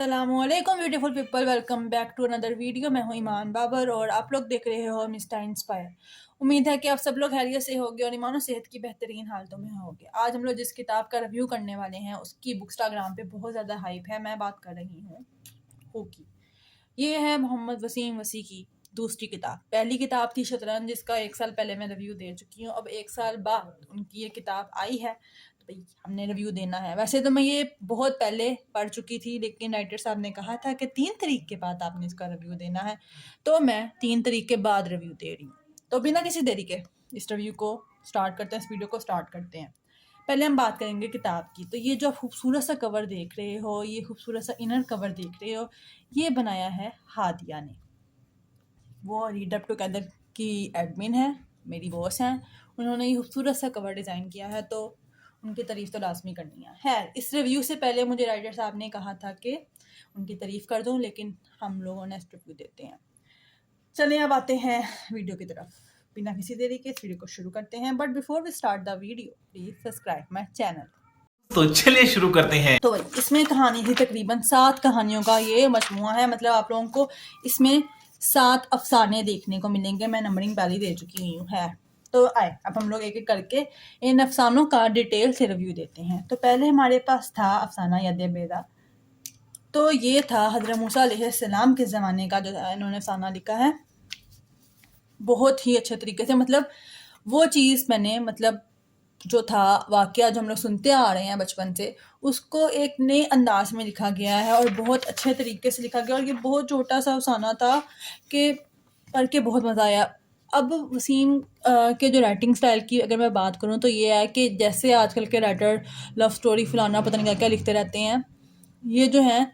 السلام علیکم beautiful people, welcome back to another video. میں ہوں ایمان بابر اور آپ لوگ دیکھ رہے ہو مسٹر انسپائر۔ امید ہے کہ آپ سب لوگ خیریت سے ہوگے اور ایمان و صحت کی بہترین حالتوں میں ہوگے۔ آج ہم لوگ جس کتاب کا ریویو کرنے والے ہیں اس کی بک انسٹاگرام پہ بہت زیادہ ہائپ ہے۔ میں بات کر رہی ہوں ہو کی۔ یہ ہے محمد وسیم وسیع کی دوسری کتاب۔ پہلی کتاب تھی شطرنج، جس کا 1 سال پہلے میں ریویو دے چکی ہوں۔ اب 1 سال بعد ان کی یہ کتاب آئی ہے تو بھائی ہم نے ریویو دینا ہے۔ ویسے تو میں یہ بہت پہلے پڑھ چکی تھی، لیکن رائٹر صاحب نے کہا تھا کہ 3 تاریخ کے بعد آپ نے اس کا ریویو دینا ہے، تو میں 3 تاریخ کے بعد ریویو دے رہی ہوں۔ تو بنا کسی دیری کے اس ریویو کو سٹارٹ کرتے ہیں، اس ویڈیو کو سٹارٹ کرتے ہیں۔ پہلے ہم بات کریں گے کتاب کی۔ تو یہ جو خوبصورت سا کور دیکھ رہے ہو، یہ خوبصورت سا انر کور دیکھ رہے ہو، یہ بنایا ہے ہادیہ نے۔ وہ ریڈ اپ ٹوگیدر کی ایڈمن ہے، میری باس ہیں۔ انہوں نے یہ خوبصورت سا کور ڈیزائن کیا ہے، تو ان کی تعریف تو لازمی کرنی ہے۔ خیر، اس ریویو سے پہلے مجھے رائٹر صاحب نے کہا تھا کہ ان کی تعریف کر دوں، لیکن ہم لوگوں نے ریویو دیتے ہیں۔ چلیں اب آتے ہیں ویڈیو کی طرف۔ بنا کسی دیری کے اس ویڈیو کو شروع کرتے ہیں، but before we start the video please subscribe my channel. تو چلیے شروع کرتے ہیں۔ تو اس میں کہانی تھی تقریباً 7 کہانیوں کا یہ مجموعہ ہے۔ مطلب آپ لوگوں کو اس میں 7 افسانے دیکھنے کو ملیں گے۔ میں نمبرنگ پہلے دے چکی ہوں ہے۔ تو آئے اب ہم لوگ ایک ایک کر کے ان افسانوں کا ڈیٹیل سے ریویو دیتے ہیں۔ تو پہلے ہمارے پاس تھا افسانہ ید بیضا۔ تو یہ تھا حضرت موسیٰ علیہ السلام کے زمانے کا جو انہوں نے افسانہ لکھا ہے، بہت ہی اچھے طریقے سے۔ مطلب وہ چیز میں نے جو تھا واقعہ جو ہم لوگ سنتے آ رہے ہیں بچپن سے، اس کو ایک نئے انداز میں لکھا گیا ہے اور بہت اچھے طریقے سے لکھا گیا۔ اور یہ بہت چھوٹا سا افسانہ تھا کہ پڑھ کے بہت مزہ آیا۔ اب وسیم کے جو رائٹنگ سٹائل کی اگر میں بات کروں تو یہ ہے کہ جیسے آج کل کے رائٹر لو سٹوری فلانا پتہ نہیں کیا کیا لکھتے رہتے ہیں، یہ جو ہیں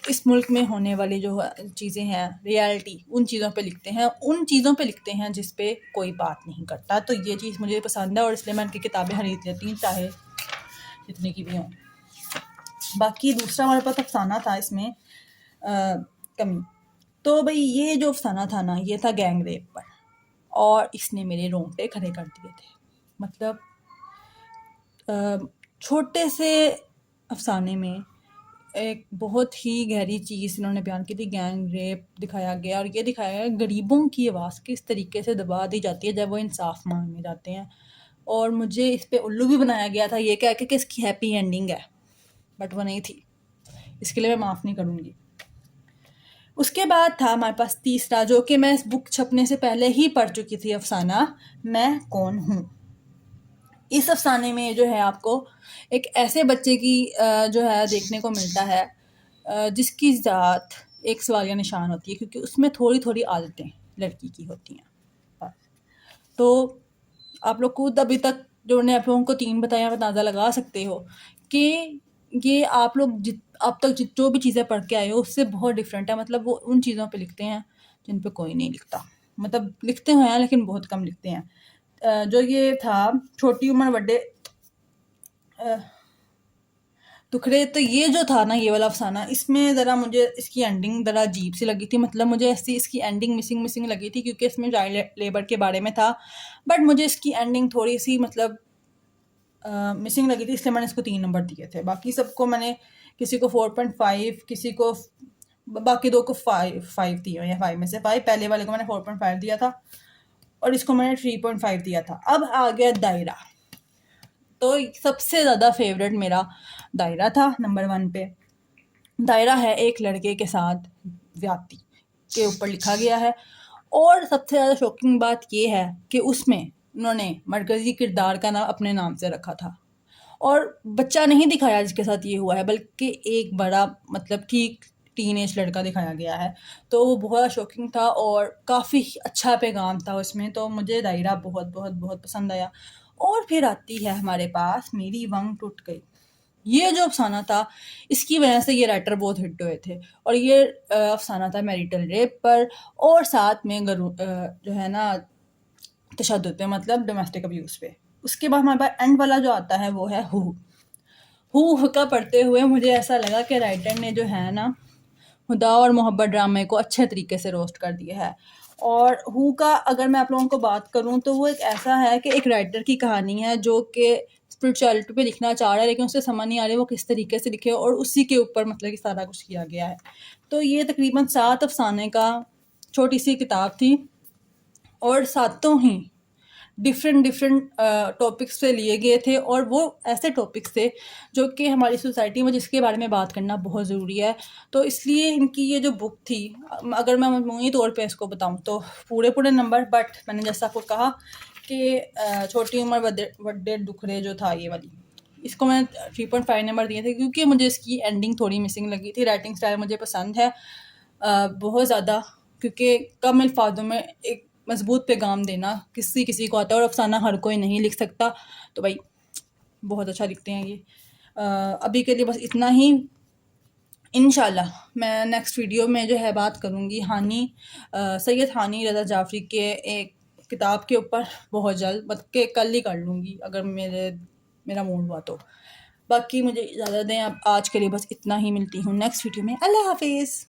اس ملک میں ہونے والی جو چیزیں ہیں ریالٹی، ان چیزوں پہ لکھتے ہیں، ان چیزوں پہ لکھتے ہیں جس پہ کوئی بات نہیں کرتا۔ تو یہ چیز مجھے پسند ہے اور اس لیے میں ان کی کتابیں خرید لیتی ہوں، چاہے جتنی کی بھی ہوں۔ باقی دوسرا ہمارے پاس افسانہ تھا اس میں کمی۔ تو بھئی یہ جو افسانہ تھا نا، یہ تھا گینگ ریپ پر، اور اس نے میرے رونگٹے کھڑے کر دیے تھے۔ مطلب چھوٹے سے افسانے میں ایک بہت ہی گہری چیز انہوں نے بیان کی تھی۔ گینگ ریپ دکھایا گیا اور یہ دکھایا گیا غریبوں کی آواز کس طریقے سے دبا دی جاتی ہے جب وہ انصاف مانگنے جاتے ہیں۔ اور مجھے اس پہ الو بھی بنایا گیا تھا یہ کہہ کے کہ اس کی ہیپی اینڈنگ ہے، بٹ وہ نہیں تھی، اس کے لیے میں معاف نہیں کروں گی۔ اس کے بعد تھا ہمارے پاس تیسرا، جو کہ میں اس بک چھپنے سے پہلے ہی پڑھ چکی تھی، افسانہ میں کون ہوں۔ اس افسانے میں جو ہے آپ کو ایک ایسے بچے کی جو ہے دیکھنے کو ملتا ہے جس کی ذات ایک سوالیہ نشان ہوتی ہے، کیونکہ اس میں تھوڑی تھوڑی عادتیں لڑکی کی ہوتی ہیں۔ تو آپ لوگ خود ابھی تک جو نے آپ لوگوں کو 3 بتایا اندازہ لگا سکتے ہو کہ یہ آپ لوگ اب تک جو بھی چیزیں پڑھ کے آئے ہو اس سے بہت ڈفرینٹ ہے۔ مطلب وہ ان چیزوں پہ لکھتے ہیں جن پہ کوئی نہیں لکھتا، مطلب لکھتے ہیں لیکن بہت کم لکھتے ہیں۔ جو یہ تھا چھوٹی عمر بڑے ٹکڑے، تو یہ جو تھا نا یہ والا افسانہ، اس میں ذرا مجھے اس کی اینڈنگ ذرا عجیب سی لگی تھی۔ مطلب مجھے ایسی اس کی اینڈنگ مسنگ لگی تھی، کیونکہ اس میں چائلڈ لیبر کے بارے میں تھا، بٹ مجھے اس کی اینڈنگ تھوڑی سی مسنگ لگی تھی، اس لیے میں نے اس کو 3 نمبر دیے تھے۔ باقی سب کو میں نے کسی کو 4.5، کسی کو باقی 2 کو 5 دیے ہیں، 5 میں سے 5۔ پہلے والے کو میں نے 4.5 دیا تھا اور اس کو میں نے 3.5 دیا تھا۔ اب آ گیا دائرہ۔ تو سب سے زیادہ فیوریٹ میرا دائرہ تھا، نمبر 1 پہ۔ دائرہ ہے ایک لڑکے کے ساتھ زیادتی کے اوپر لکھا گیا ہے، اور سب سے زیادہ شوکنگ بات یہ ہے کہ اس میں انہوں نے مرکزی کردار کا نام اپنے نام سے رکھا تھا، اور بچہ نہیں دکھایا جس کے ساتھ یہ ہوا ہے، بلکہ ایک بڑا ٹھیک ٹین ایج لڑکا دکھایا گیا ہے۔ تو وہ بہت شوکنگ تھا اور کافی اچھا پیغام تھا اس میں، تو مجھے دائرہ بہت بہت بہت پسند آیا۔ اور پھر آتی ہے ہمارے پاس میری ونگ ٹوٹ گئی۔ یہ جو افسانہ تھا اس کی وجہ سے یہ رائٹر بہت ہٹ ہوئے تھے، اور یہ افسانہ تھا میریٹل ریپ پر، اور ساتھ میں جو ہے نا تشدد پہ، مطلب ڈومیسٹک ابیوز پہ۔ اس کے بعد ہمارے پاس اینڈ والا جو آتا ہے وہ ہے ہو کا پڑھتے ہوئے مجھے ایسا لگا کہ رائٹر نے جو ہے نا خدا اور محبت ڈرامے کو اچھے طریقے سے روسٹ کر دیا ہے۔ اور ہو کا اگر میں آپ لوگوں کو بات کروں تو وہ ایک ایسا ہے کہ ایک رائٹر کی کہانی ہے جو کہ اسپرچویلٹی پہ لکھنا چاہ رہا ہے لیکن اسے سمجھ نہیں آ رہی وہ کس طریقے سے لکھے اور اسی کے اوپر مطلب کہ سارا کچھ کیا گیا ہے. تو یہ تقریباً 7 افسانے کا چھوٹی سی کتاب تھی اور ساتوں ہی ڈفرینٹ ٹاپکس سے لیے گئے تھے اور وہ ایسے ٹاپکس تھے جو کہ ہماری سوسائٹی میں جس کے بارے میں بات کرنا بہت ضروری ہے. تو اس لیے ان کی یہ جو بک تھی اگر میں مجموعی طور پہ اس کو بتاؤں تو پورے نمبر، بٹ میں نے جیسا آپ کو کہا کہ چھوٹی عمر وڈے دکھڑے جو تھا یہ والی، اس کو میں 3.5 نمبر دیے تھے کیونکہ مجھے اس کی اینڈنگ تھوڑی مسنگ لگی تھی. رائٹنگ سٹائل مجھے پسند ہے بہت زیادہ، کیونکہ کم الفاظوں میں ایک مضبوط پیغام دینا کسی کو آتا ہے اور افسانہ ہر کوئی نہیں لکھ سکتا. تو بھائی بہت اچھا لکھتے ہیں یہ. ابھی کے لیے بس اتنا ہی. انشاءاللہ میں نیکسٹ ویڈیو میں جو ہے بات کروں گی سید ہانی رضا جعفری کے ایک کتاب کے اوپر بہت جلد، بلکہ کل ہی کر لوں گی اگر میرا موڈ ہوا تو. باقی مجھے اجازت دیں، اب آج کے لیے بس اتنا ہی. ملتی ہوں نیکسٹ ویڈیو میں. اللہ حافظ.